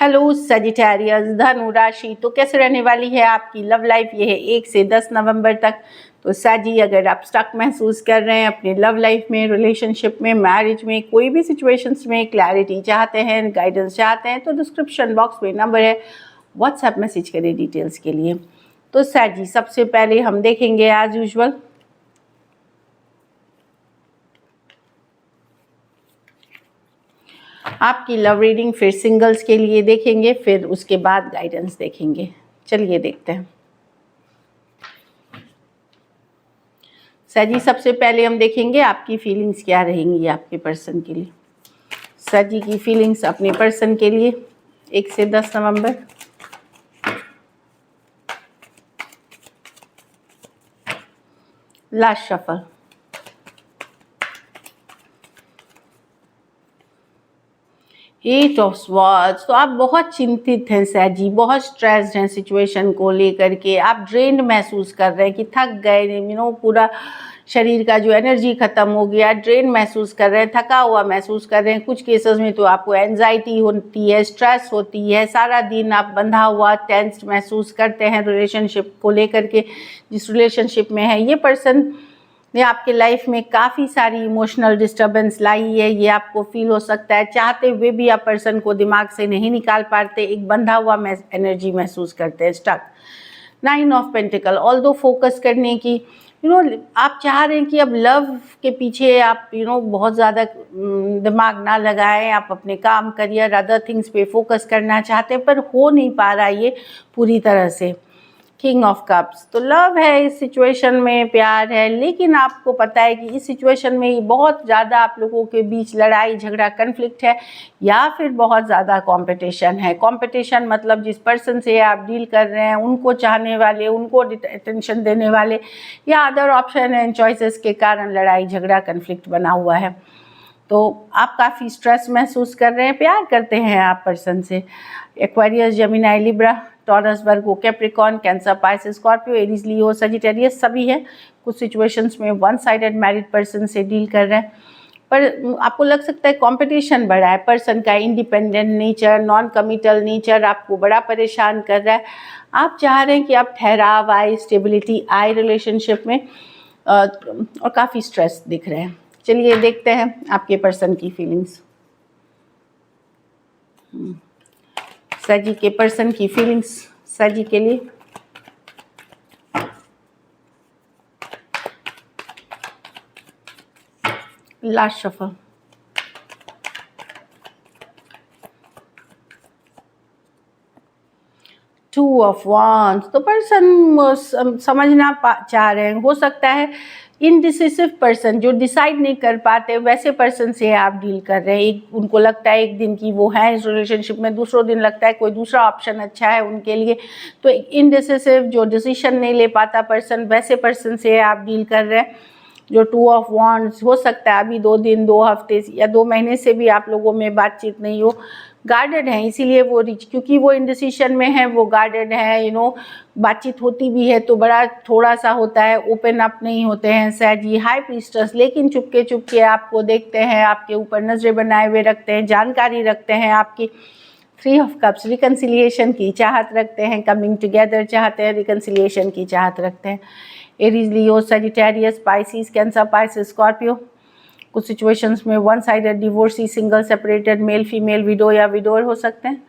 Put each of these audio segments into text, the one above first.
Hello Sagittarius, धनु राशि तो कैसे रहने वाली है आपकी लव लाइफ। ये है 1 से 10 नवंबर तक। तो साजी, अगर आप स्टक महसूस कर रहे हैं अपने लव लाइफ में, रिलेशनशिप में, मैरिज में, कोई भी सिचुएशंस में क्लैरिटी चाहते हैं, गाइडेंस चाहते हैं, तो डिस्क्रिप्शन बॉक्स में नंबर है, व्हाट्सएप मैसेज करें डिटेल्स के लिए। तो साजी, सबसे पहले हम देखेंगे एज यूजुअल आपकी लव रीडिंग, फिर सिंगल्स के लिए देखेंगे, फिर उसके बाद गाइडेंस देखेंगे। चलिए देखते हैं। साजी, सबसे पहले हम देखेंगे आपकी फीलिंग्स क्या रहेंगी आपके पर्सन के लिए। साजी की फीलिंग्स अपने पर्सन के लिए 1 से 10 नवंबर। Last shuffle. Eight of swords. तो आप बहुत चिंतित हैं साजी, बहुत स्ट्रेस्ड हैं सिचुएशन को लेकर के। आप ड्रेन्ड महसूस कर रहे हैं कि थक गए, पूरा शरीर का जो एनर्जी खत्म हो गया, ड्रेन महसूस कर रहे हैं, थका हुआ महसूस कर रहे हैं। कुछ केसेस में तो आपको एंजाइटी होती है, स्ट्रेस होती है, सारा दिन आप बंधा हुआ टेंस्ड महसूस करते हैं रिलेशनशिप को लेकर के। जिस रिलेशनशिप में है ये पर्सन ने आपके लाइफ में काफ़ी सारी इमोशनल डिस्टर्बेंस लाई है, ये आपको फील हो सकता है। चाहते हुए भी आप पर्सन को दिमाग से नहीं निकाल पाते, एक बंधा हुआ एनर्जी महसूस करते हैं, stuck. 9 of pentacles. Although focus करने की आप चाह रहे हैं कि अब लव के पीछे आप बहुत ज़्यादा दिमाग ना लगाएं, आप अपने काम, करियर, अदर थिंग्स पे फोकस करना चाहते हैं, पर हो नहीं पा रहा ये पूरी तरह से। King of cups. तो लव है इस सिचुएशन में, प्यार है, लेकिन आपको पता है कि इस सिचुएशन में बहुत ज़्यादा आप लोगों के बीच लड़ाई झगड़ा कन्फ्लिक्ट है, या फिर बहुत ज़्यादा कंपटीशन है। कंपटीशन मतलब जिस पर्सन से आप डील कर रहे हैं उनको चाहने वाले, उनको अटेंशन देने वाले, या अदर ऑप्शन एंड चॉइसेस के कारण लड़ाई झगड़ा कन्फ्लिक्ट बना हुआ है। तो आप काफ़ी स्ट्रेस महसूस कर रहे हैं, प्यार करते हैं आप पर्सन से। Aquarius, Gemini, Libra, Taurus, Virgo, Capricorn, Cancer, Pisces, Scorpio, Aries, Leo, Sagittarius सभी है। कुछ सिचुएशंस में वन साइडेड मैरिड पर्सन से डील कर रहे हैं, पर आपको लग सकता है कंपटीशन बढ़ा है। पर्सन का independent nature, non committal nature आपको बड़ा परेशान कर रहा है। आप चाह रहे हैं कि आप ठहराव आए, स्टेबिलिटी आए रिलेशनशिप में, और काफ़ी स्ट्रेस दिख रहे हैं। चलिए देखते हैं आपके पर्सन की फीलिंग्स। साजी के पर्सन की फीलिंग्स साजी के लिए। Last shuffle. Two of wands. तो पर्सन समझना चाह रहे हैं, हो सकता है इनडिसिसिव पर्सन, जो डिसाइड नहीं कर पाते, वैसे पर्सन से आप डील कर रहे हैं। उनको लगता है एक दिन की वो है इस रिलेशनशिप में, दूसरों दिन लगता है कोई दूसरा ऑप्शन अच्छा है उनके लिए। तो इनडिसिसिव, जो डिसीजन नहीं ले पाता पर्सन, वैसे पर्सन से आप डील कर रहे हैं। जो 2 ऑफ वांड्स, हो सकता है अभी 2 दिन, 2 हफ्ते या 2 महीने से भी आप लोगों में बातचीत नहीं हो। गार्डेड हैं, इसीलिए वो क्योंकि वो इंडिसीशन में है, वो गार्डेड है। बातचीत होती भी है तो बड़ा थोड़ा सा होता है, ओपन अप नहीं होते हैं। सैजी, हाई प्रीस्टेस, लेकिन चुपके चुपके आपको देखते हैं, आपके ऊपर नजरें बनाए हुए रखते हैं, जानकारी रखते हैं आपकी। 3 ऑफ कप्स, रिकन्सिलिएशन की चाहत रखते हैं, कमिंग टुगेदर चाहते हैं, रिकन्सिलिएशन की चाहत रखते हैं। Aries, Leo, Sagittarius, Pisces, Cancer, Pisces, Scorpio. कुछ सिचुएशंस में one sided divorcee, single, separated, male female, widow या विडोर हो सकते हैं।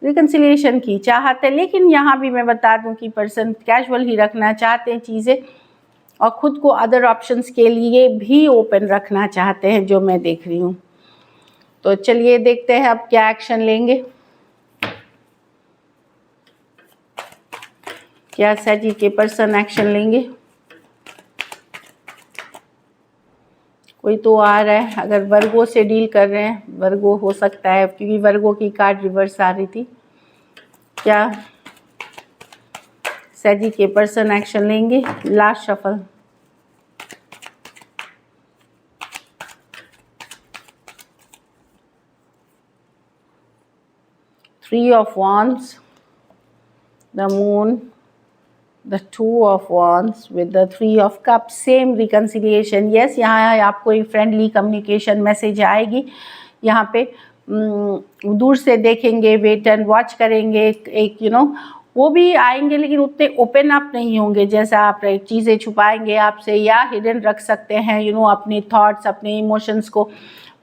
रिकन्सिलिएशन की चाहत है, लेकिन यहाँ भी मैं बता दूं कि पर्सन कैजुअल ही रखना चाहते हैं चीज़ें, और ख़ुद को अदर ऑप्शंस के लिए भी ओपन रखना चाहते हैं, जो मैं देख रही हूँ। तो चलिए देखते हैं अब क्या एक्शन लेंगे। क्या साजी के पर्सन एक्शन लेंगे? कोई तो आ रहा है, अगर वर्गो से डील कर रहे हैं, वर्गो हो सकता है, क्योंकि वर्गो की कार्ड रिवर्स आ रही थी। क्या साजी के पर्सन एक्शन लेंगे? Last shuffle. Three of wands, the moon, the 2 of wands with the 3 of cups, same reconciliation. yes, यहाँ आपको एक फ्रेंडली कम्युनिकेशन मैसेज आएगी यहाँ पे। दूर से देखेंगे, वेट एंड वॉच करेंगे, एक वो भी आएंगे लेकिन उतने ओपन अप नहीं होंगे जैसा आप चीज़ें छुपाएंगे आपसे या हिडन रख सकते हैं अपने थॉट्स, अपने इमोशंस को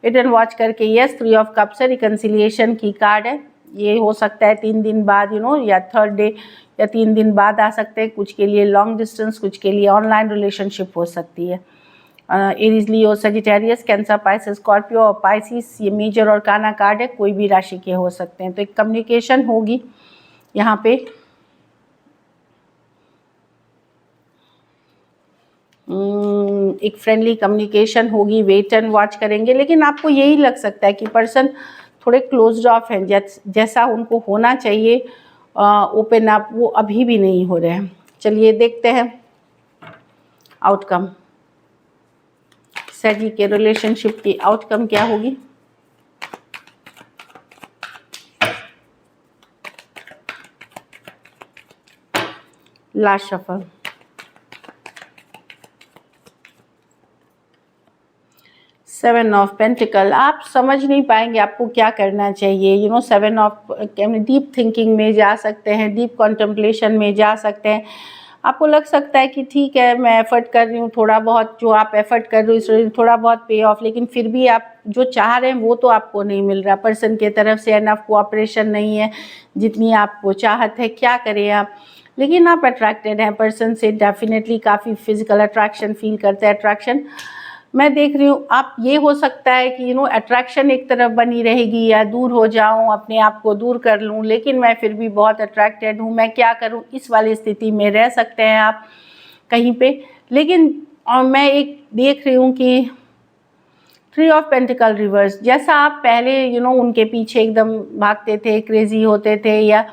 वेट एंड वॉच करके। यस, 3 ऑफ कप्स है, रिकन्सिलिएशन की कार्ड है। ये हो सकता है 3 दिन बाद या थर्ड डे या 3 दिन बाद आ सकते हैं। कुछ के लिए लॉन्ग डिस्टेंस, कुछ के लिए ऑनलाइन रिलेशनशिप हो सकती है। Aries, Leo, Sagittarius, cancer, Pisces, Scorpio और पाइसिस, ये मेजर और काना कार्ड है, कोई भी राशि के हो सकते हैं। तो एक कम्युनिकेशन होगी यहाँ पे। एक फ्रेंडली कम्युनिकेशन होगी, वेट एंड वॉच करेंगे, लेकिन आपको यही लग सकता है कि पर्सन थोड़े क्लोज्ड ऑफ हैं, जैसा उनको होना चाहिए ओपन अप, वो अभी भी नहीं हो रहे हैं। चलिए देखते हैं आउटकम, सैजी के रिलेशनशिप की आउटकम क्या होगी। Last shuffle, seven of pentacle. आप समझ नहीं पाएंगे आपको क्या करना चाहिए। सेवन ऑफ डीप थिंकिंग में जा सकते हैं, डीप कॉन्टेम्पलेशन में जा सकते हैं। आपको लग सकता है कि ठीक है मैं एफर्ट कर रही हूँ, थोड़ा बहुत जो आप एफर्ट कर रहे हो थोड़ा बहुत पे ऑफ, लेकिन फिर भी आप जो चाह रहे हैं वो तो आपको नहीं मिल रहा। पर्सन की तरफ से एनफ कोऑपरेशन नहीं है जितनी आपको चाहत है। क्या करें आप, लेकिन आप अट्रैक्टेड हैं पर्सन से, डेफिनेटली काफ़ी फिजिकल अट्रैक्शन फील करते हैं। अट्रैक्शन मैं देख रही हूँ, आप ये हो सकता है कि अट्रैक्शन एक तरफ बनी रहेगी या दूर हो जाऊँ, अपने आप को दूर कर लूँ, लेकिन मैं फिर भी बहुत अट्रैक्टेड हूँ, मैं क्या करूँ, इस वाली स्थिति में रह सकते हैं आप कहीं पे। लेकिन मैं एक देख रही हूँ कि 3 ऑफ पेंटिकल रिवर्स, जैसा आप पहले उनके पीछे एकदम भागते थे, क्रेजी होते थे या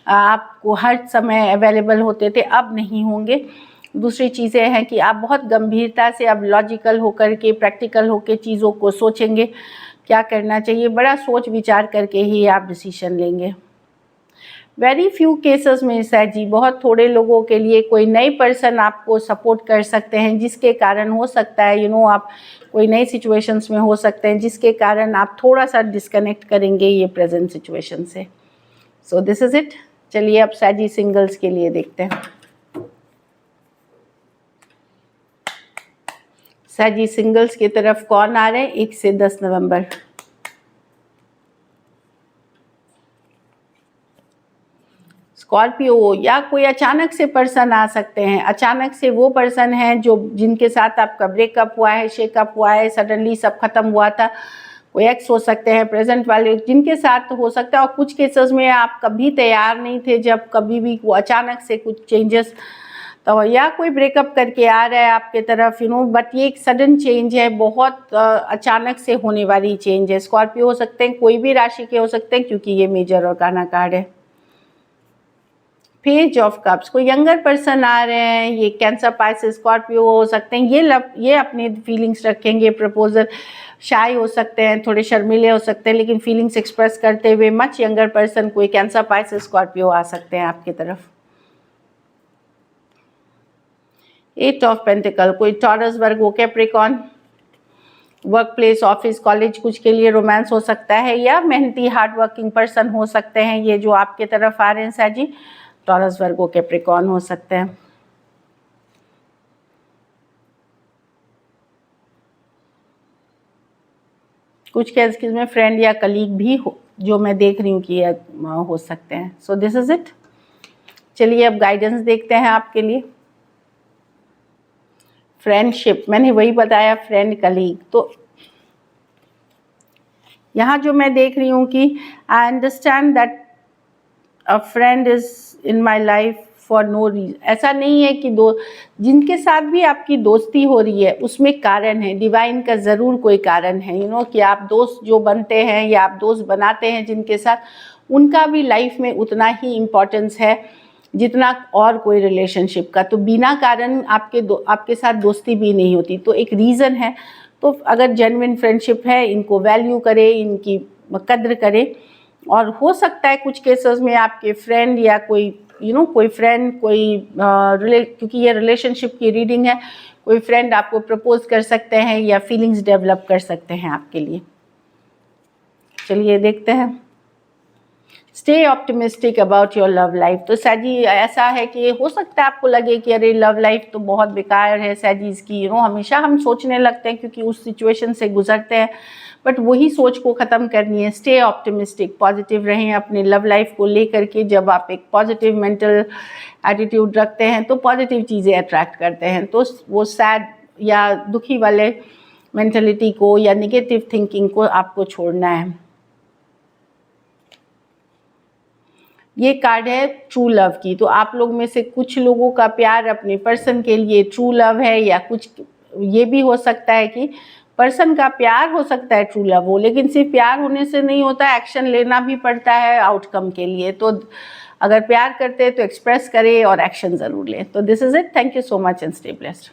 आपको हर समय अवेलेबल होते थे, अब नहीं होंगे। दूसरी चीज़ें हैं कि आप बहुत गंभीरता से अब लॉजिकल होकर के, प्रैक्टिकल होकर चीज़ों को सोचेंगे, क्या करना चाहिए, बड़ा सोच विचार करके ही आप डिसीजन लेंगे। वेरी फ्यू केसेस में सैजी, बहुत थोड़े लोगों के लिए कोई नई पर्सन आपको सपोर्ट कर सकते हैं, जिसके कारण हो सकता है आप कोई नई सिचुएशंस में हो सकते हैं, जिसके कारण आप थोड़ा सा डिस्कनेक्ट करेंगे ये प्रेजेंट सिचुएशन से। So this is it. चलिए अब सैजी सिंगल्स के लिए देखते हैं। सैजी सिंगल्स की तरफ कौन आ रहे हैं 1 से 10 नवंबर। स्कॉर्पियो या कोई अचानक से पर्सन आ सकते हैं। अचानक से वो पर्सन है जिनके साथ आपका ब्रेकअप हुआ है, शेकअप हुआ है, सडनली सब खत्म हुआ था। कोई एक्स हो सकते हैं, प्रेजेंट वाले, जिनके साथ हो सकता है। और कुछ केसेस में आप कभी तैयार नहीं थे, जब कभी भी वो अचानक से कुछ चेंजेस, तो या कोई ब्रेकअप करके आ रहा है आपके तरफ बट ये एक सडन चेंज है, बहुत अचानक से होने वाली चेंज है। स्कॉर्पियो हो सकते हैं, कोई भी राशि के हो सकते हैं, क्योंकि ये मेजर और काना कार्ड है। पेज ऑफ कप्स, कोई यंगर पर्सन आ रहे हैं, ये कैंसर, पाइसेस, स्कॉर्पियो हो सकते हैं। ये अपनी फीलिंग्स रखेंगे, प्रपोजल, शाय हो सकते हैं, थोड़े शर्मीले हो सकते हैं, लेकिन फीलिंग्स एक्सप्रेस करते हुए मच यंगर पर्सन, कोई कैंसर, पाइसेस, स्कॉर्पियो आ सकते हैं आपकी तरफ। 8 ऑफ पेंटिकल, कोई Taurus, Virgo, Capricorn, work place, office, college, कुछ के लिए रोमांस हो सकता है, या मेहनती हार्ड वर्किंग पर्सन हो सकते हैं ये जो आपके तरफ आ रहे हैं सैजी। टॉरस, वर्गो, कैप्रिकॉन हो सकते हैं। कुछ केसेस में फ्रेंड या कलीग भी हो, जो मैं देख रही हूँ कि हो सकते हैं। So this is it. चलिए अब गाइडेंस देखते हैं आपके लिए। फ्रेंडशिप, मैंने वही बताया, फ्रेंड, कलीग। तो यहाँ जो मैं देख रही हूँ कि I understand that a friend is in my life for no reason. ऐसा नहीं है कि जिनके साथ भी आपकी दोस्ती हो रही है उसमें कारण है, डिवाइन का ज़रूर कोई कारण है। कि आप दोस्त जो बनते हैं या आप दोस्त बनाते हैं जिनके साथ, उनका भी लाइफ में उतना ही इम्पोर्टेंस है जितना और कोई रिलेशनशिप का। तो बिना कारण आपके साथ दोस्ती भी नहीं होती, तो एक रीज़न है। तो अगर जेन्युइन फ्रेंडशिप है, इनको वैल्यू करें, इनकी कद्र करें। और हो सकता है कुछ केसेस में आपके फ्रेंड या कोई कोई फ्रेंड, क्योंकि ये रिलेशनशिप की रीडिंग है, कोई फ्रेंड आपको प्रपोज कर सकते हैं या फीलिंग्स डेवलप कर सकते हैं आपके लिए। चलिए देखते हैं। Stay optimistic about your love life. तो सैजी ऐसा है कि हो सकता है आपको लगे कि अरे लव लाइफ तो बहुत बेकार है सैजीज की, हमेशा हम सोचने लगते हैं क्योंकि उस सिचुएशन से गुजरते हैं, बट वही सोच को ख़त्म करनी है। स्टे ऑप्टिमिस्टिक, पॉजिटिव रहें अपने लव लाइफ को लेकर के। जब आप एक पॉजिटिव मेंटल एटीट्यूड रखते हैं तो पॉजिटिव चीज़ें अट्रैक्ट करते हैं। तो वो सैड या दुखी वाले मेंटलिटी को या नेगेटिव थिंकिंग को आपको छोड़ना है। ये कार्ड है ट्रू लव की। तो आप लोग में से कुछ लोगों का प्यार अपने पर्सन के लिए ट्रू लव है, या कुछ ये भी हो सकता है कि पर्सन का प्यार हो सकता है ट्रू लव हो, लेकिन सिर्फ प्यार होने से नहीं होता, एक्शन लेना भी पड़ता है आउटकम के लिए। तो अगर प्यार करते हैं तो एक्सप्रेस करें और एक्शन ज़रूर लें। तो this is it. Thank you so much and stay blessed.